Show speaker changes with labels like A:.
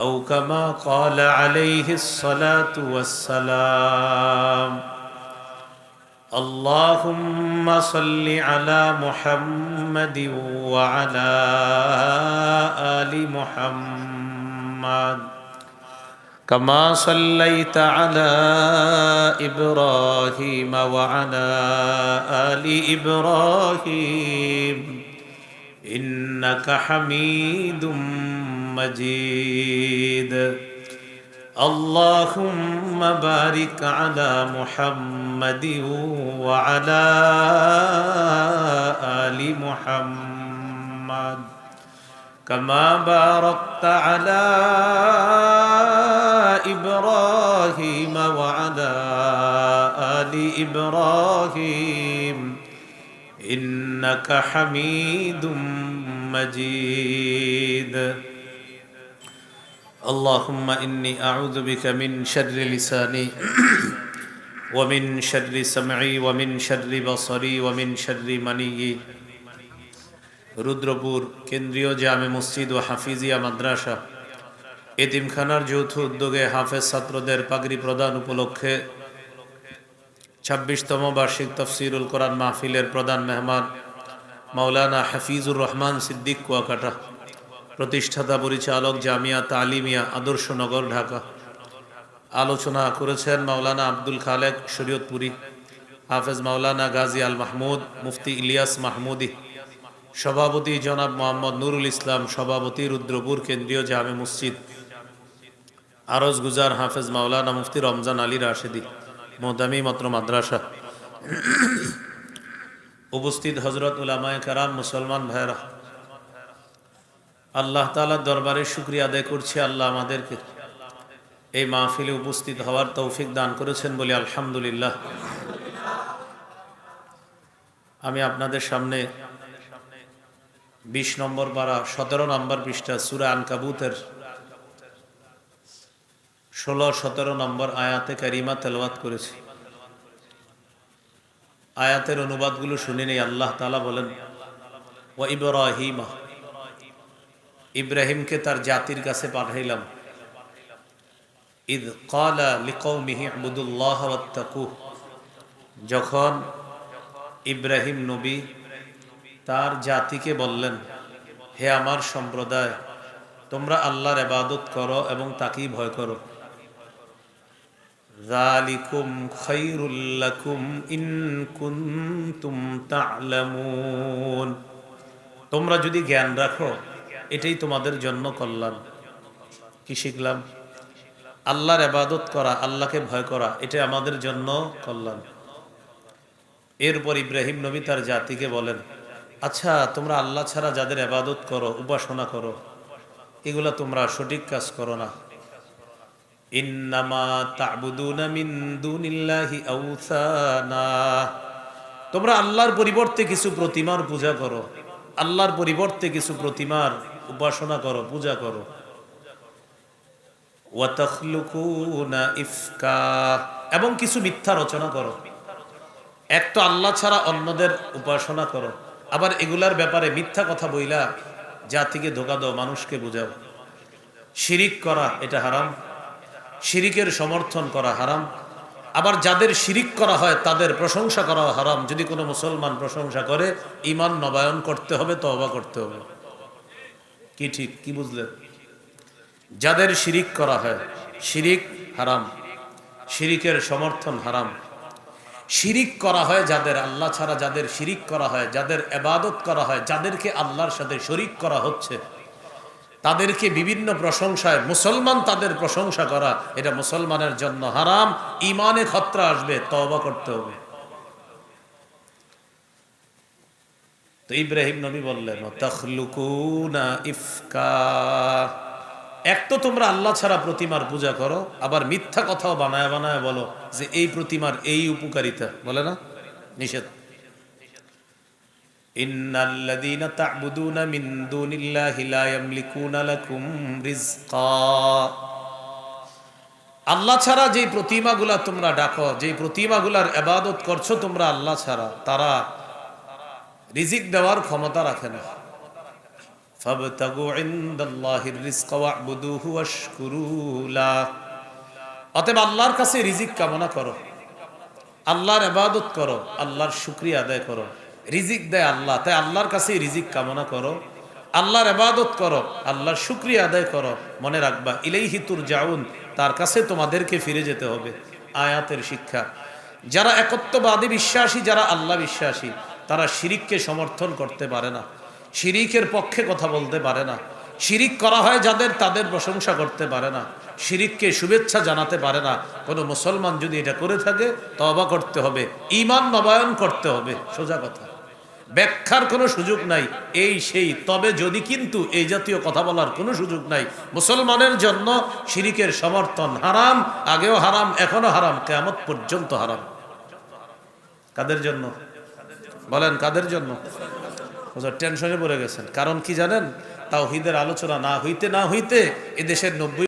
A: أو كما قال عليه الصلاة والسلام اللهم صل على محمد وعلى آل محمد كما صليت على إبراهيم وعلى آل إبراهيم إنك حميد مجيد اللهم بارك على محمد وعلى آل محمد كما باركت على إبراهيم وعلى آل إبراهيم إنك حميد مجيد اللهم إني أعوذ بك من شر لساني ومن شر سمعي ومن شر بصري ومن شر مني রুদ্রপুর কেন্দ্রীয় জামে মসজিদ ও হাফিজিয়া মাদ্রাসা এতিমখানার যৌথ উদ্যোগে হাফেজ ছাত্রদের পাগড়ি প্রদান উপলক্ষে ২৬তম বার্ষিক তাফসীরুল কোরআন মাহফিলের প্রধান মেহমান মাওলানা হাফিজুর রহমান সিদ্দিক কুয়াকাটা, প্রতিষ্ঠাতা পরিচালক জামিয়া তালিমিয়া আদর্শনগর ঢাকা। আলোচনা করেছেন মাওলানা আব্দুল খালেক শরীয়তপুরী, হাফেজ মাওলানা গাজী আল মাহমুদ, মুফতি ইলিয়াস মাহমুদি, সভাপতি জনাব মোহাম্মদ নুরুল ইসলাম, সভাপতি রুদ্রপুর কেন্দ্রীয় জামে মসজিদ, আরজ গুজার হাফেজ মাওলানা মুফতি রমজান আলী রাশেদি, মোহতামি মত্র মাদ্রাসা। উপস্থিত হজরত উলামায়ে কেরাম, মুসলমান ভাইরা, আল্লাহ তাআলার দরবারে শুকরিয়া আদায় করছি। আল্লাহ আমাদেরকে এই মাহফিলে উপস্থিত হওয়ার তৌফিক দান করেছেন বলে আলহামদুলিল্লাহ। আমি আপনাদের সামনে ২০ নম্বর পারা ১৭ নম্বর পৃষ্ঠা সূরা আনকাবুতের ১৬-১৭ নম্বর আয়াতে কারিমা তেলাওয়াত করেছি। আয়াতের অনুবাদগুলো শুনে নেই। আল্লাহ তাআলা বলেন, ওয়া ইব্রাহিমা, ইব্রাহিমকে তার জাতির কাছে পাঠাইলাম। ইদ ক্বালা লিকওমিহি ইবুদুল্লাহ ওয়াত্তাকু, যখন ইব্রাহিম নবী তার জাতিকে বললেন, হে আমার সম্প্রদায়, তোমরা আল্লাহর ইবাদত করো এবং তাকেই ভয় করো। যালিকুম খায়রুল লাকুম ইন কুনতুম তা'লামুন, তোমরা যদি জ্ঞান রাখো এটাই তোমাদের জন্য কল্যাণ। কি শিখলাম? আল্লাহর ইবাদত করা, আল্লাহকে ভয় করা, এটা আমাদের জন্য কল্যাণ। এরপর ইব্রাহিম নবী তার জাতিকে বলেন, আচ্ছা তোমরা আল্লাহ ছাড়া যাদের ইবাদত করো, উপাসনা করো, এগুলা তোমরা সঠিক কাজ করো না। ইন্নামা তা'বুদুনা মিন দুনিল্লাহি আওসানা, তোমরা আল্লাহর পরিবর্তে কিছু প্রতিমার পূজা করো, আল্লাহর পরিবর্তে কিছু প্রতিমার উপাসনা করো, পূজা করো। ওয়া তাখলুকুনা ইফকা, এবং কিছু মিথ্যা রচনা করো। এক তো আল্লাহ ছাড়া অন্যদের উপাসনা করো, আবার এগুলার ব্যাপারে মিথ্যা কথা বইলা জাতিকে ধোঁকা দাও, মানুষকে বোঝাও। শিরিক করা এটা হারাম, শিরিকের সমর্থন করা হারাম। আবার যাদের শিরিক করা হয় তাদের প্রশংসা করা হারাম। যদি কোনো মুসলমান প্রশংসা করে, ঈমান নবায়ন করতে হবে, তওবা করতে হবে। কি ঠিক? কি বুঝলেন? যাদের শিরিক করা হয়, শিরিক হারাম, শিরিকের সমর্থন হারাম। শিরিক করা হয় যাদের, আল্লাহ ছাড়া যাদের শিরিক করা হয়, যাদের ইবাদত করা হয়, যাদেরকে আল্লাহর সাথে শরীক করা হচ্ছে, তাদেরকে বিভিন্ন প্রশংসায় মুসলমান তাদের প্রশংসা করা, এটা মুসলমানের জন্য হারাম। ঈমানে খতরা আসবে, তওবা করতে হবে। তো ইব্রাহিম নবী বললেন, তাখলুকুনা ইফকা, এক তো তোমরা আল্লাহ ছাড়া প্রতিমার পূজা করো, আবার মিথ্যা কথাও বানায় বানায় বলো যে এই প্রতিমার এই উপকারিতা, বলে না? নিষেধ। ইন্নাল্লাযীনা তা'বুদুনা মিন দুনিল্লাহি লা ইয়ামলিকুনা লাকুম রিজকা, আল্লাহ ছাড়া যেই প্রতিমাগুলা তোমরা ডাকো, যেই প্রতিমাগুলার ইবাদত করছো তোমরা আল্লাহ ছাড়া, তারা রিজিক দেওয়ার ক্ষমতা রাখে না। ফাবতাগু ইনদাল্লাহির রিজকা ওয়া'বুদুহু ওয়াশকুরু লা। অতএব আল্লাহর কাছে রিজিক কামনা করো, আল্লাহর ইবাদত করো, আল্লাহর শুকরিয়া আদায় করো। রিজিক দেয় আল্লাহ, তাই আল্লাহর কাছে রিজিক কামনা করো, আল্লাহর ইবাদত করো, আল্লাহর শুকরিয়া আদায় করো। মনে রাখবা ইলাইহি তুরজাউন, তার কাছে তোমাদেরকে ফিরে যেতে হবে। আয়াতের শিক্ষা, যারা একত্ববাদী বিশ্বাসী, যারা আল্লাহ বিশ্বাসী, তারা শিরিককে সমর্থন করতে পারে না, শিরিকের পক্ষে কথা বলতে পারে না। শিরিক করা হয় যাদের, তাদের প্রশংসা করতে পারে না, শিরিককে শুভেচ্ছা জানাতে পারে না। কোনো মুসলমান যদি এটা করে থাকে তওবা করতে হবে, ঈমান নবায়ন করতে হবে। সোজা কথা, ব্যাখ্যার কোনো সুযোগ নাই, এই সেই তবে যদি, কিন্তু এই জাতীয় কথা বলার কোনো সুযোগ নাই। মুসলমানের জন্য শিরিকের সমর্থন হারাম, আগেও হারাম, এখনো হারাম, কিয়ামত পর্যন্ত হারাম। কাদের জন্য বলেন, কাদের জন্য? টেনশনে পড়ে গেছেন, কারণ কি জানেন? তাওহীদের আলোচনা না হইতে এদেশের 90